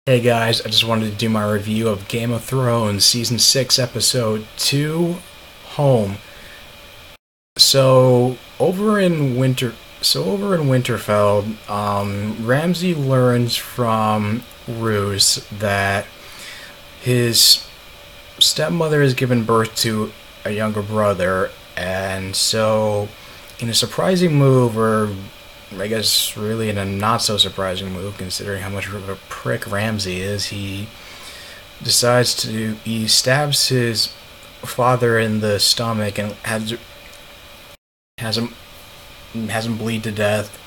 Hey guys, I just wanted to do my review of Game of Thrones Season 6, Episode 2, Home. So, over in Winterfell, Ramsay learns from Roose that his stepmother has given birth to a younger brother, and so, in a surprising move, or I guess really in a not so surprising move, considering how much of a prick Ramsay is, he stabs his father in the stomach and has him has him bleed to death.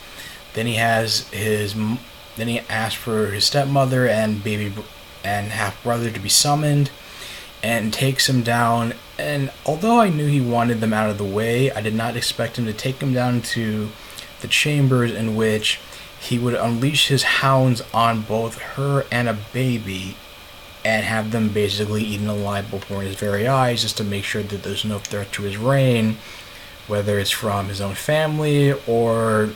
Then he asks for his stepmother and half brother to be summoned, and takes him down. And although I knew he wanted them out of the way, I did not expect him to take them down to the chambers in which he would unleash his hounds on both her and a baby and have them basically eaten alive before his very eyes, just to make sure that there's no threat to his reign, whether it's from his own family or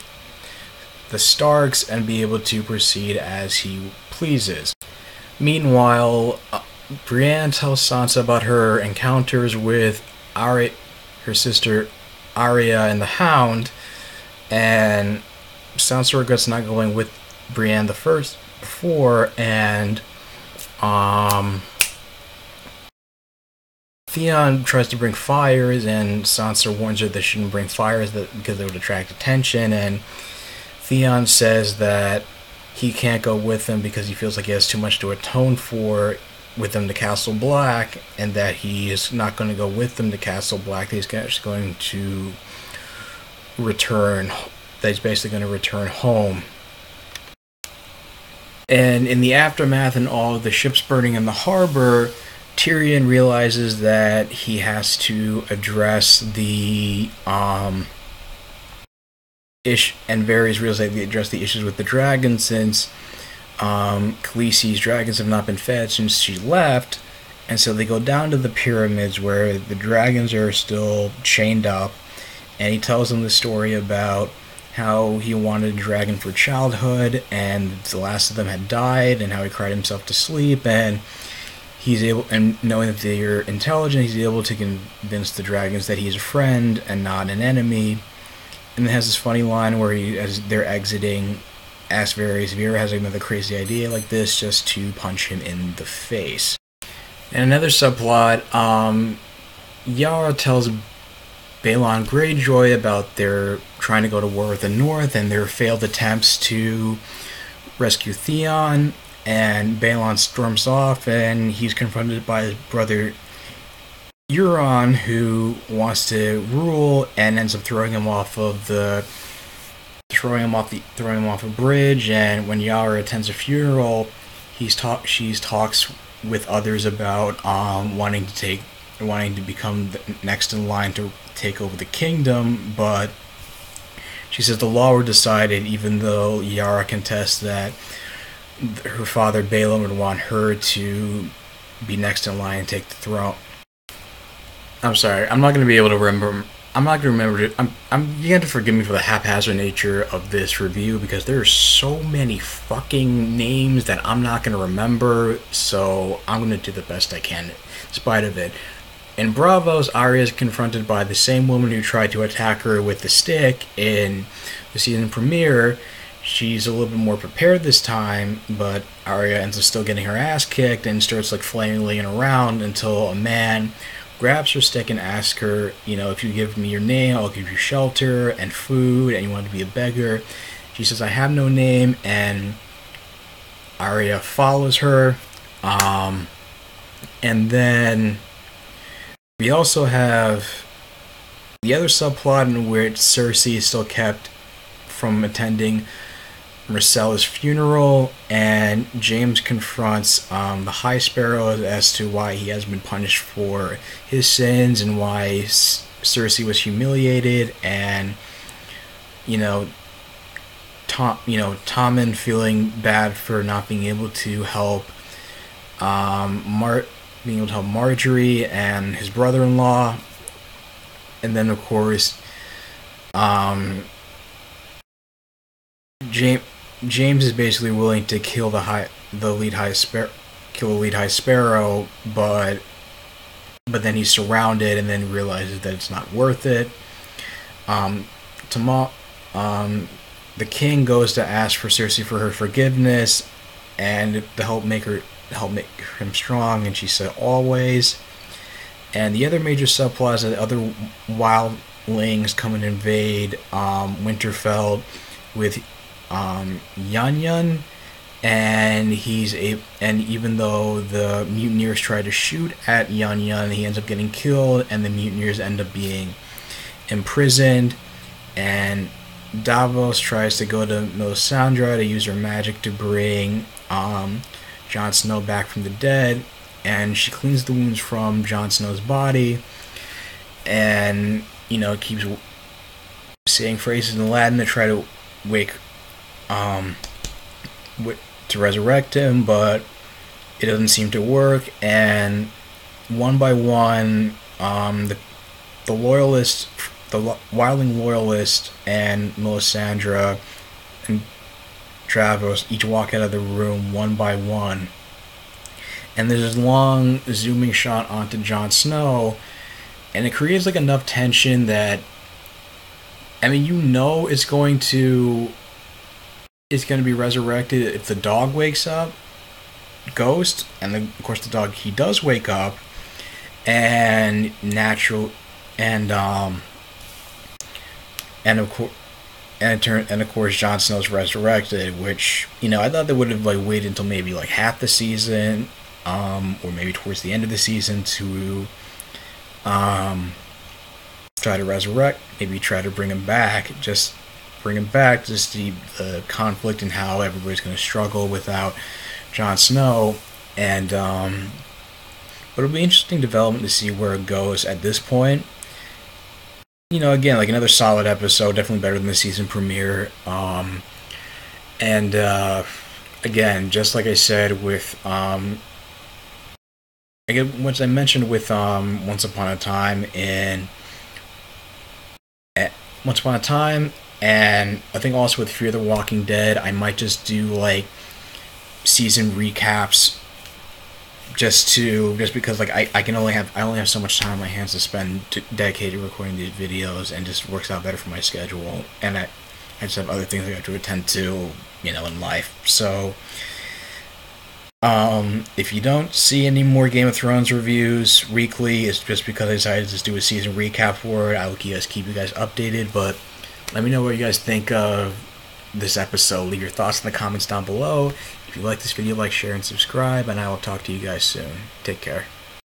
the Starks, and be able to proceed as he pleases. Meanwhile, Brienne tells Sansa about her encounters with her sister Arya and the Hound, and Sansa regrets not going with Brienne before, and Theon tries to bring fires, and Sansa warns her they shouldn't bring fires because they would attract attention, and Theon says that he can't go with them because he feels like he has too much to atone for with them to Castle Black, and that he is not going to go with them to Castle Black. He's actually going to return. That he's basically going to return home. And in the aftermath and all of the ships burning in the harbor, Tyrion realizes that he has to address the and Varys realizes that they address the issues with the dragons, since Khaleesi's dragons have not been fed since she left, and so they go down to the pyramids where the dragons are still chained up, and he tells them the story about how he wanted a dragon for childhood, and the last of them had died, and how he cried himself to sleep, and knowing that they're intelligent, he's able to convince the dragons that he's a friend and not an enemy. And it has this funny line where as they're exiting, asks Varys if he ever has another crazy idea like this, just to punch him in the face. And another subplot, Yara tells Balon Greyjoy about their trying to go to war with the North and their failed attempts to rescue Theon, and Balon storms off, and he's confronted by his brother Euron, who wants to rule, and ends up throwing him off a bridge. And when Yara attends a funeral, she talks with others about wanting to become the next in line to take over the kingdom, but she says the law were decided, even though Yara contests that her father Balon would want her to be next in line and take the throne. I'm sorry, I'm not going to be able to remember. I'm not going to remember. You have to forgive me for the haphazard nature of this review, because there are so many fucking names that I'm not going to remember. So I'm going to do the best I can, in spite of it. In Braavos, Arya is confronted by the same woman who tried to attack her with the stick in the season premiere. She's a little bit more prepared this time, but Arya ends up still getting her ass kicked and starts flailing around until a man grabs her stick and asks her, if you give me your name, I'll give you shelter and food, and you want to be a beggar. She says, I have no name, and Arya follows her. And then we also have the other subplot in which Cersei is still kept from attending Myrcella's funeral, and James confronts the High Sparrow as to why he has been punished for his sins, and why Cersei was humiliated, and Tommen feeling bad for not being able to help Marjorie and his brother-in-law, and then of course James is basically willing to kill the lead high sparrow, but then he's surrounded, and then realizes that it's not worth it. Um, Tama, the king goes to ask for Cersei for her forgiveness, and to help make him strong, and she said always. And the other major subplot is that other wildlings come and invade Winterfell with Yan Yan, and and even though the mutineers try to shoot at Yan Yan, he ends up getting killed, and the mutineers end up being imprisoned. And Davos tries to go to Melisandre to use her magic to bring Jon Snow back from the dead, and she cleans the wounds from Jon Snow's body, and keeps saying phrases in Latin to try to wake to resurrect him, but it doesn't seem to work. And one by one, the loyalists, the wildling loyalist, and Melisandre and Davos each walk out of the room one by one, and there's this long zooming shot onto Jon Snow, and it creates like enough tension that, I mean, it's going to be resurrected if the dog wakes up, Ghost, and then of course the dog, he does wake up, and of course Jon Snow's resurrected, which I thought they would have like waited until maybe like half the season, or maybe towards the end of the season to try to resurrect, maybe try to bring him back to see the conflict and how everybody's going to struggle without Jon Snow. And but it'll be interesting development to see where it goes at this point. Again, like another solid episode, definitely better than the season premiere. And again, just like I said with once I mentioned with Once Upon a Time, and I think also with Fear the Walking Dead, I might just do like season recaps, just because like I only have so much time on my hands to spend dedicated recording these videos, and just works out better for my schedule, and I just have other things I have to attend to in life. So if you don't see any more Game of Thrones reviews weekly, it's just because I decided to just do a season recap for it. I will keep you guys updated, but let me know what you guys think of this episode. Leave your thoughts in the comments down below. If you like this video, like, share, and subscribe, and I will talk to you guys soon. Take care.